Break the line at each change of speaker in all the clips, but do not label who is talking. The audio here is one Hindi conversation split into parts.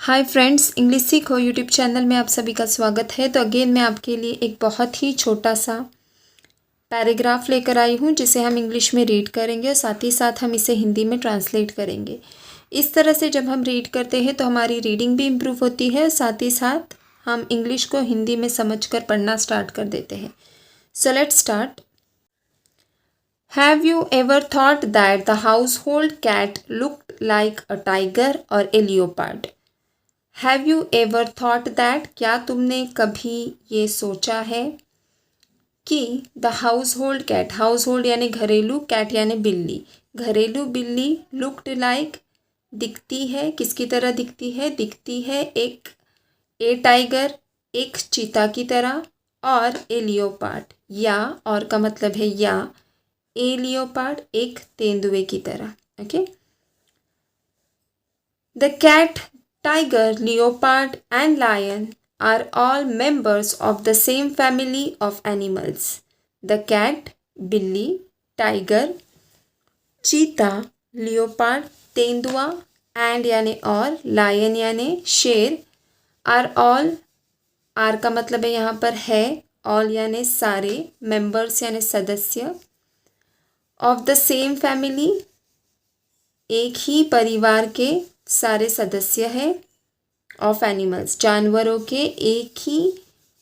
हाय फ्रेंड्स, इंग्लिश सीखो यूट्यूब चैनल में आप सभी का स्वागत है। तो अगेन मैं आपके लिए एक बहुत ही छोटा सा पैराग्राफ लेकर आई हूँ जिसे हम इंग्लिश में रीड करेंगे और साथ ही साथ हम इसे हिंदी में ट्रांसलेट करेंगे। इस तरह से जब हम रीड करते हैं तो हमारी रीडिंग भी इम्प्रूव होती है और साथ ही साथ हम इंग्लिश को हिंदी में समझकर पढ़ना स्टार्ट कर देते हैं। So let's start. Have you ever thought that the household cat looked like a tiger or a leopard? Have you ever thought that, क्या तुमने कभी ये सोचा है कि the household cat, household यानी घरेलू, कैट यानी बिल्ली, घरेलू बिल्ली लुक्ड लाइक दिखती है, किसकी तरह दिखती है एक ए टाइगर, एक चीता की तरह, और ए लियोपार्ड, या और का मतलब है या, ए लियोपार्ड एक तेंदुए की तरह। Okay, the cat, tiger, leopard and lion are all members of the same family of animals. The cat, बिल्ली, tiger, चीता, leopard, तेंदुआ, and यानी और, lion यानी शेर, are all, are का मतलब है यहाँ पर है, all यानी सारे, members यानी सदस्य, of the same family एक ही परिवार के सारे सदस्य हैं, ऑफ एनिमल्स जानवरों के एक ही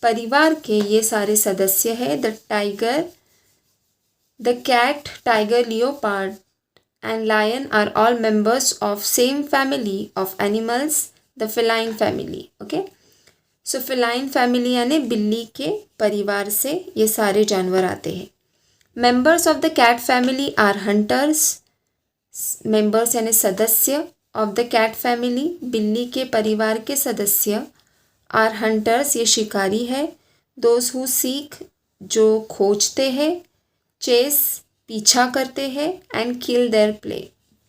परिवार के ये सारे सदस्य हैं। The tiger, the cat, tiger, leopard and lion are all members of same family of animals, the feline family. Okay, so feline family यानी बिल्ली के परिवार से ये सारे जानवर आते हैं। Members of the cat family are hunters, members यानी सदस्य ऑफ द कैट फैमिली, बिल्ली के परिवार के सदस्य, आर हंटर्स ये शिकारी है, दोज हु सीक जो खोजते हैं, चेस पीछा करते हैं, एंड किल देयर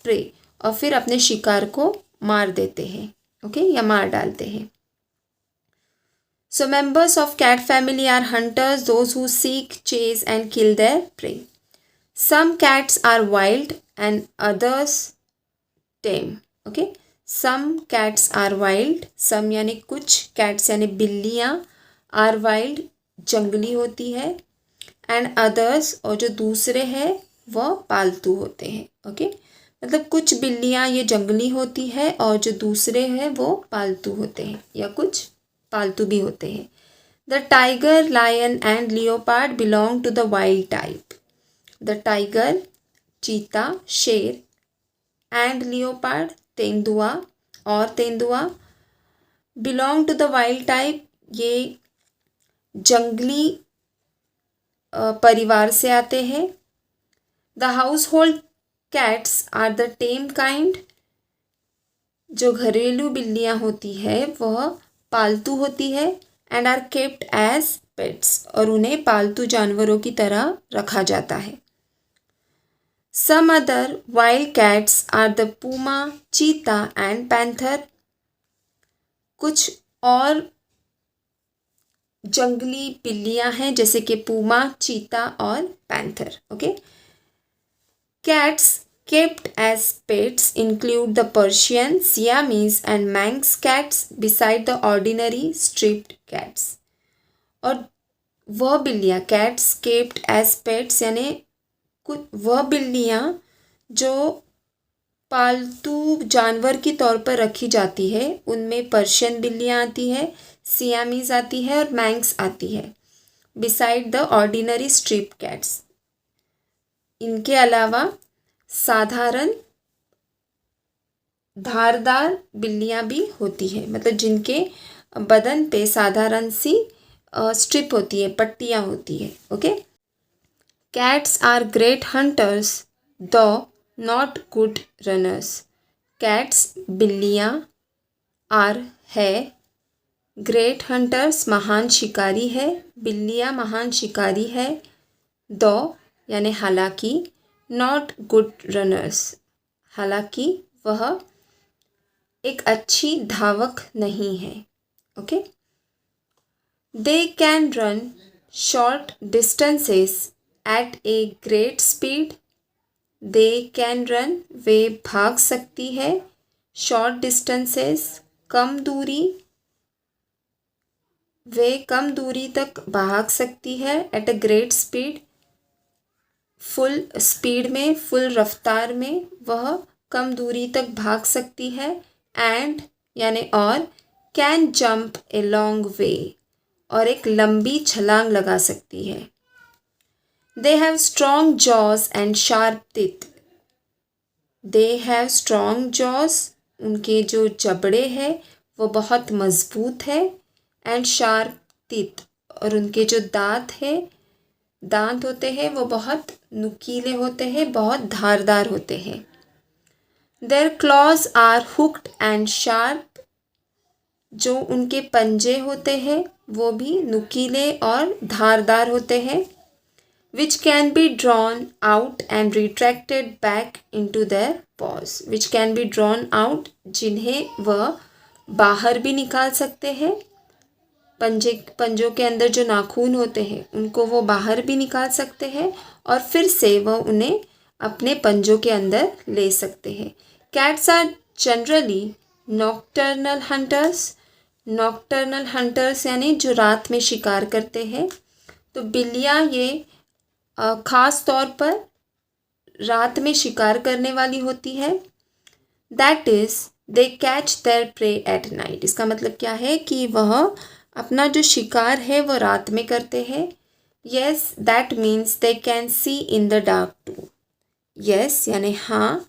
प्रे और फिर अपने शिकार को मार देते हैं। ओके, या मार डालते हैं। So members of cat family are hunters, those who seek, chase and kill their prey. Some cats are wild and others tame. Okay, some cats are wild, some यानी कुछ, कैट्स यानी बिल्लियाँ, आर वाइल्ड जंगली होती है, एंड अदर्स और जो दूसरे हैं वह पालतू होते हैं। ओके, मतलब कुछ बिल्लियाँ ये जंगली होती है और जो दूसरे हैं वो पालतू होते हैं या कुछ पालतू भी होते हैं। The tiger, lion and leopard belong to the wild type. The tiger चीता शेर, एंड लियोपार्ड तेंदुआ और तेंदुआ, belong to the wild type ये जंगली परिवार से आते हैं। The household cats are the tame kind, जो घरेलू बिल्लियाँ होती है वह पालतू होती है, and are kept as pets और उन्हें पालतू जानवरों की तरह रखा जाता है। Some other wild cats are the puma, cheetah and panther. कुछ और जंगली बिल्लियाँ हैं जैसे कि पूमा, चीता और panther. Okay, cats kept as pets include the Persian, Siamese and Manx cats beside the ordinary striped cats. और वह बिल्लियाँ, cats kept as pets यानी वह बिल्लियाँ जो पालतू जानवर के तौर पर रखी जाती है उनमें पर्शियन बिल्लियाँ आती है, सियामीज आती है और मैंक्स आती है। Beside the ordinary strip cats, इनके अलावा साधारण धारदार बिल्लियाँ भी होती है, मतलब जिनके बदन पे साधारण सी स्ट्रिप होती है, पट्टियाँ होती है। Okay, Cats are great hunters, though not good runners. Cats बिल्लियाँ, are है, great hunters महान शिकारी है, बिल्लियाँ महान शिकारी है, though यानी हालांकि, not good runners हालांकि वह एक अच्छी धावक नहीं है। Okay, they can run short distances at a great speed. They can run वे भाग सकती है, short distances कम दूरी तक भाग सकती है at a great speed, full speed में, फुल रफ्तार में वह कम दूरी तक भाग सकती है। एंड यानी और, can jump a long way, और एक लंबी छलांग लगा सकती है। They have strong jaws and sharp teeth, they have strong jaws, उनके जो जबड़े हैं वो बहुत मज़बूत है। एंड शार्प टीथ, और उनके जो दांत होते हैं वो बहुत नुकीले होते हैं, बहुत धारदार होते हैं। Their claws are hooked and sharp, जो उनके पंजे होते हैं वो भी नुकीले और धारदार होते हैं। which can be drawn out and retracted back into their paws, which can be drawn out, जिन्हें वह बाहर भी निकाल सकते हैं, पंजों के अंदर जो नाखून होते हैं उनको वो बाहर भी निकाल सकते हैं और फिर से वह उन्हें अपने पंजों के अंदर ले सकते हैं। Cats are generally nocturnal hunters यानी जो रात में शिकार करते हैं। तो बिल्लियाँ ये ख़ास तौर पर रात में शिकार करने वाली होती है। That is they catch there pray at night, इसका मतलब क्या है कि वह अपना जो शिकार है वो रात में करते हैं। Yes that means they can see in the dark too, yes यानी हाँ,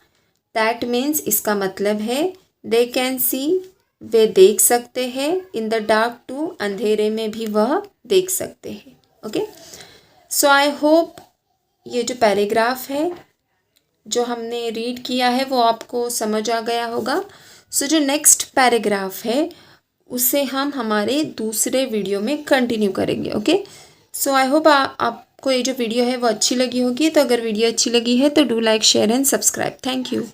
दैट मीन्स इसका मतलब है दे कैन सी, वे देख सकते हैं, इन द डार्क टू, अंधेरे में भी वह देख सकते हैं। ओके, सो आई होप ये जो पैराग्राफ है जो हमने रीड किया है वो आपको समझ आ गया होगा। सो जो नेक्स्ट पैराग्राफ है उसे हम हमारे दूसरे वीडियो में कंटिन्यू करेंगे। ओके, सो आई होप आपको ये जो वीडियो है वो अच्छी लगी होगी। तो अगर वीडियो अच्छी लगी है तो do like, share and subscribe. Thank you.